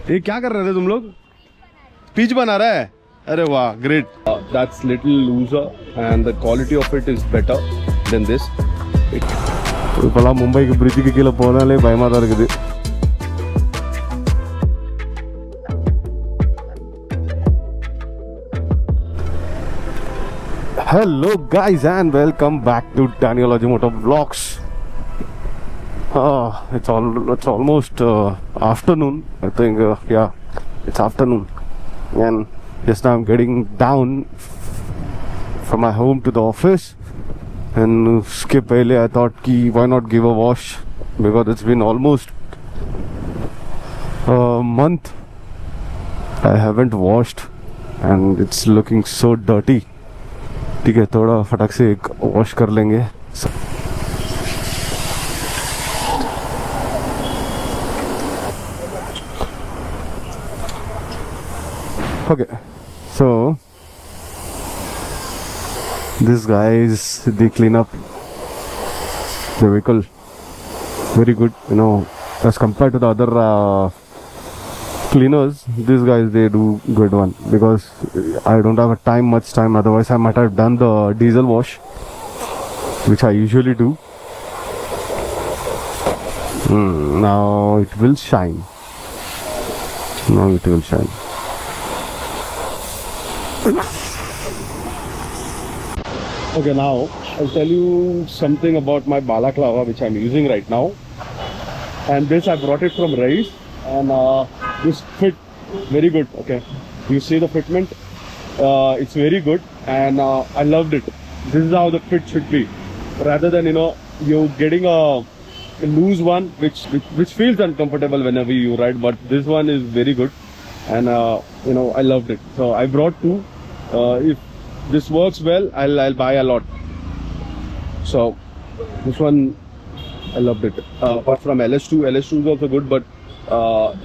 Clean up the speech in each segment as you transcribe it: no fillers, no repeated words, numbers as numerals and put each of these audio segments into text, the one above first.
ये क्या कर रहे थे तुम लोग? स्पीच बना रहा है? अरे वाह, great. That's little looser and the quality of it is better than this. இப்போலாம் மும்பைக்கு பிரிட்ஜுக்கு கீழே போனாலே பயமாக தான் இருக்குது. Hello guys and welcome back to Daniel Ajimoto Vlogs. It's almost afternoon. I think yeah, it's afternoon, and just now I'm getting down from my home to the office. And skip early, I thought why not give a wash, because it's been almost a month I haven't washed and it's looking so dirty. ठीक है, थोड़ा फटाक से एक wash कर लेंगे. Okay, so this guys, they clean up the vehicle very good, you know, as compared to the other cleaners. These guys, they do good one, because I don't have much time, otherwise I might have done the diesel wash, which I usually do. Now it will shine. Okay, now I'll tell you something about my balaclava which I'm using right now. And this I brought it from Rice, and this fit very good. Okay, you see the fitment, it's very good, and I loved it. This is how the fit should be, rather than, you know, you getting a loose one which feels uncomfortable whenever you ride. But this one is very good, and you know, I loved it. So I brought two. If this works well, I'll buy a lot. So this one, I loved it. Apart from LS2 is also good, but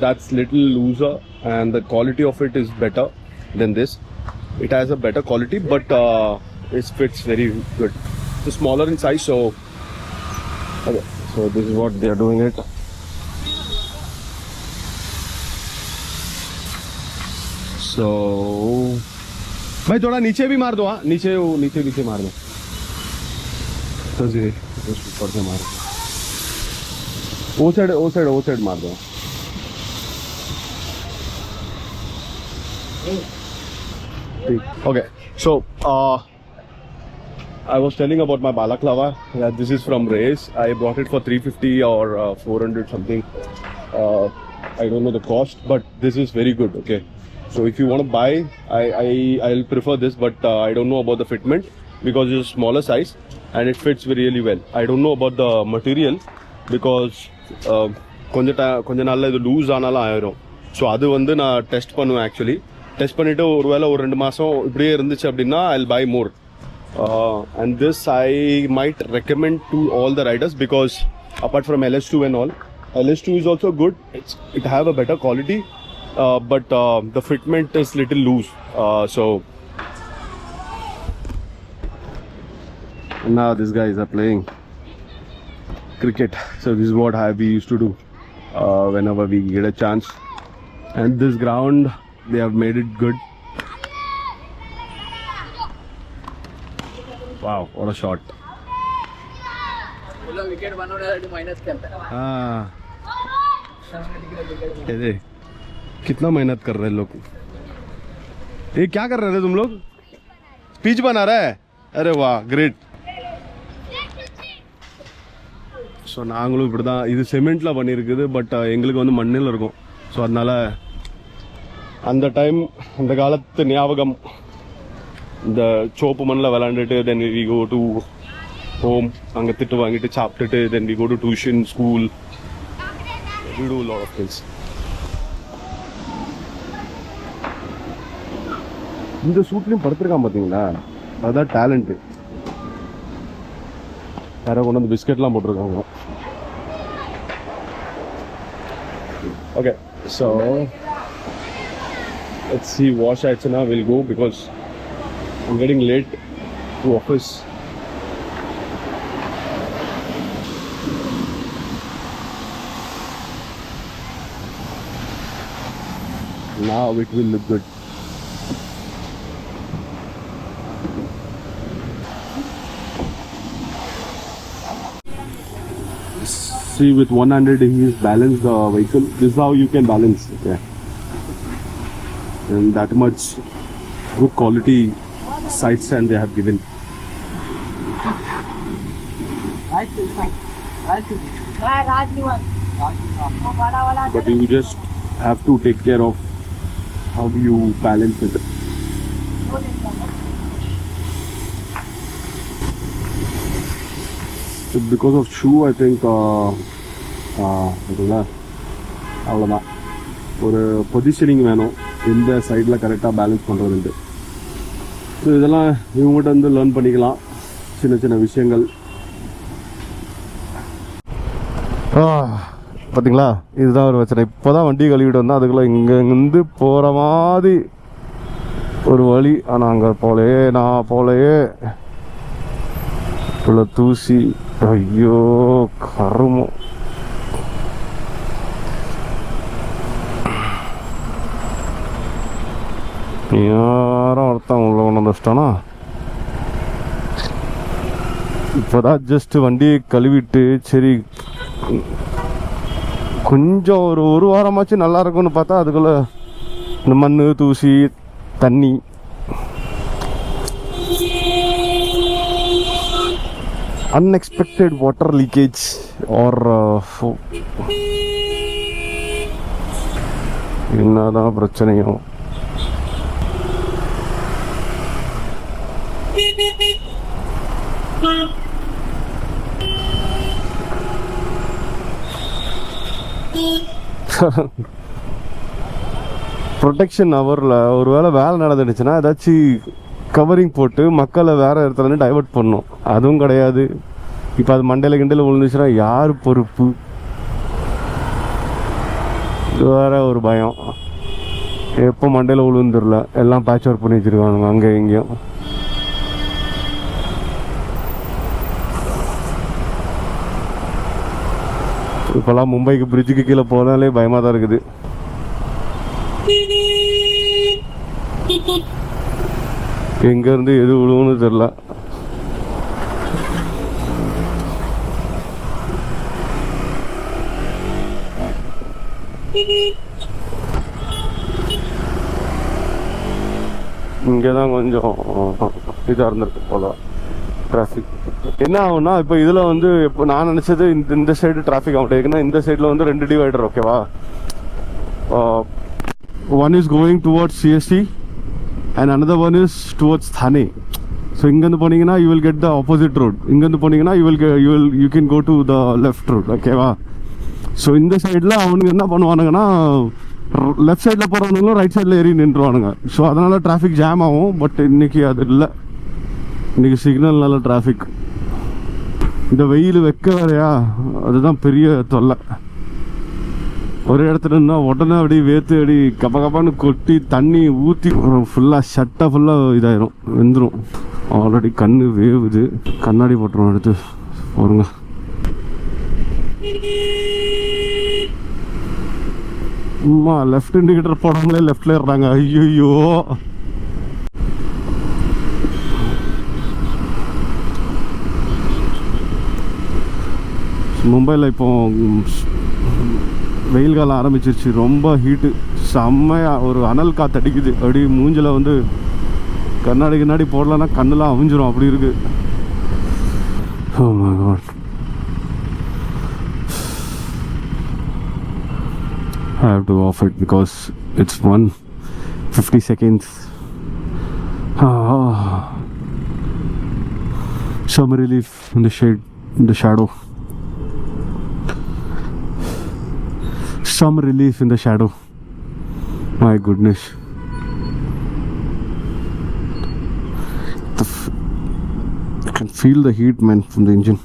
that's little looser and the quality of it is better than this. It has a better quality, but it fits very good. It's smaller in size, so okay. So this is what they are doing it. So भाई थोड़ा नीचे भी मार दो. हाँ, नीचे मार दो. तो जी ऊपर से मार दो. वो साइड मार दो. Okay, so I was telling about my balaclava. This is from Race. I bought it for 350 or 400 something. I don't know the cost, but this is very good. Okay, so if you want to buy, I'll prefer this, but I don't know about the fitment, because it's a smaller size and it fits really well. I don't know about the material, because கொஞ்ச நாள்ல இது loose ஆனாலும் ஆயிரும். So அது வந்து நான் test பண்ணுவேன். Actually test பண்ணிவிட்டு ஒருவேளை ஒரு 2 மாதம் இப்படியே இருந்துச்சு அப்படின்னா I'll buy more. And this I might recommend to all the riders, because apart from LS2 and all, LS2 is also good. It have a better quality, but the fitment is little loose. So now these guys are playing cricket. So this is what we used to do whenever we get a chance. And this ground, they have made it good. Wow, what a shot. Wicket बनवण्यासाठी मेहनत करतात. हाँ, ये कितना मेहनत कर रहे हैं लोग. ये क्या कर रहे थे तुम लोग? स्पीच बना रहा है? अरे वाह, ग्रेट. ஸோ நாங்களும் இப்படி தான். இது சிமெண்ட்டில் பண்ணியிருக்குது, பட் எங்களுக்கு வந்து மண்ணில் இருக்கும். ஸோ அதனால் அந்த டைம், அந்த காலத்து ஞாபகம், இந்த சோப்பு மண்ணில் விளாண்டுட்டு then we go to home. அங்கே திட்டு வாங்கிட்டு சாப்பிட்டுட்டு then we go to tuition, school, we do lot of things. இந்த சூட்லேயும் படுத்துருக்கான் பார்த்தீங்களா, அதுதான் டேலண்ட்டு. யாரோ கொண்டு வந்து பிஸ்கெட்லாம் போட்டிருக்காங்க. Okay, so let's see. Wash Achana will go, because I'm getting late to office. Now it will look good. See, with one hand he has balanced the vehicle. This is how you can balance. Okay. And that much good quality side stand they have given. But you just have to take care of how do you balance it. So because of shoe, I think அவ்வளோதான் ஒரு positioning வேணும் இந்த சைடில் கரெக்டாக balance பண்ணுறதுண்டு. So இதெல்லாம் இவங்ககிட்ட வந்து learn பண்ணிக்கலாம் சின்ன சின்ன விஷயங்கள். பார்த்தீங்களா, இதுதான் ஒரு பிரச்சனை. இப்போ தான் வண்டி கழுவிட்டு வந்தால் அதுக்குள்ளே இங்கேருந்து போகிற மாதிரி ஒரு வழி. ஆனால் அங்கே போலையே, நான் போலையே, இவ்வளோ தூசி. ஐயோ கருமம். யாரும் ஒருத்தன் உள்ள கொண்டு வந்துச்சிட்டானா. இப்போதான் ஜஸ்ட் வண்டியை கழுவிட்டு சரி கொஞ்சம் ஒரு வாரமாச்சு நல்லா இருக்கும்னு பார்த்தா அதுக்குள்ளே இந்த மண், தூசி, தண்ணி. அன்எக்ஸ்பெக்டட் வாட்டர் லீக்கேஜ் ஆர் என்னதான் பிரச்சனையும். ப்ரொடெக்ஷன் ஹவரில் ஒரு வேளை வேலை நடந்துடுச்சுன்னா ஏதாச்சும் கவரிங் போட்டு மக்களை வேறு இடத்துல டைவர்ட் பண்ணும். அதுவும் கிடையாது. இப்போ அது மண்டையில் கிண்டையில் விழுந்துச்சுன்னா யார் பொறுப்பு? இது வேற ஒரு பயம். எப்போ மண்டையில் விழுந்துடல, எல்லாம் பேட்ச் ஒர்க் பண்ணி வச்சுருக்கானுங்க அங்கே எங்கேயும். இப்போல்லாம் மும்பைக்கு பிரிட்ஜுக்கு கீழே போனாலே பயமாக தான் இருக்குது. எங்கேருந்து எது விழுவுன்னு தெரில. இங்கே தான் கொஞ்சம் இதாக இருந்திருக்கு போல டிராஃபிக். என்ன ஆகும்னா இப்போ இதில் வந்து இப்போ நான் நினச்சது இந்த சைடு டிராஃபிக் ஆகட்டும். ஏன்னா இந்த சைடில் வந்து 2 டிவைடர். ஓகேவா, one is going towards CST and another one is towards Thane. So இங்கேருந்து போனீங்கன்னா you will get the opposite road. இங்கேருந்து போனீங்கன்னா you can go to the left road. ஓகேவா, ஸோ இந்த சைடில் அவனுங்க என்ன பண்ணுவானுங்கன்னா லெஃப்ட் சைடில் போகிறவனுங்களும் ரைட் சைடில் ஏறி நின்றுவானுங்க. ஸோ அதனால் டிராஃபிக் ஜாம் ஆகும். பட் இன்றைக்கி அது இல்லை. இன்றைக்கி சிக்னல் நல்ல டிராஃபிக். இந்த வெயில் வைக்க வேறையா, அதுதான் பெரிய தொல்லை. ஒரு இடத்துல இருந்தால் உடனே அப்படியே வேர்த்து அப்படி கப்பான்னு கொட்டி தண்ணி ஊற்றி ஃபுல்லாக ஷட்டை ஃபுல்லாக இதாயிரும், வெந்துடும். ஆல்ரெடி கண்ணு வேவுது. கண்ணாடி போட்டுருவோம் எடுத்து போருங்க. அம்மா லெஃப்ட் இண்டிகேட்டர் போடாமலே லெஃப்டில் ஏறுறாங்க. ஐயோ, மும்பையில் இப்போ வெயில் காலம் ஆரம்பிச்சிருச்சு. ரொம்ப ஹீட்டு, செம்மையாக ஒரு அனல் காற்று அடிக்குது. அப்படி மூஞ்சில் வந்து கண்ணாடி போடலன்னா கண்ணெலாம் அவிஞ்சிரும். அப்படி இருக்கு. Oh my God. I have to off it because it's 1:50 seconds. Some relief in the shade, in the shadow. Some relief in the shadow. My goodness. I can feel the heat, man, from the engine.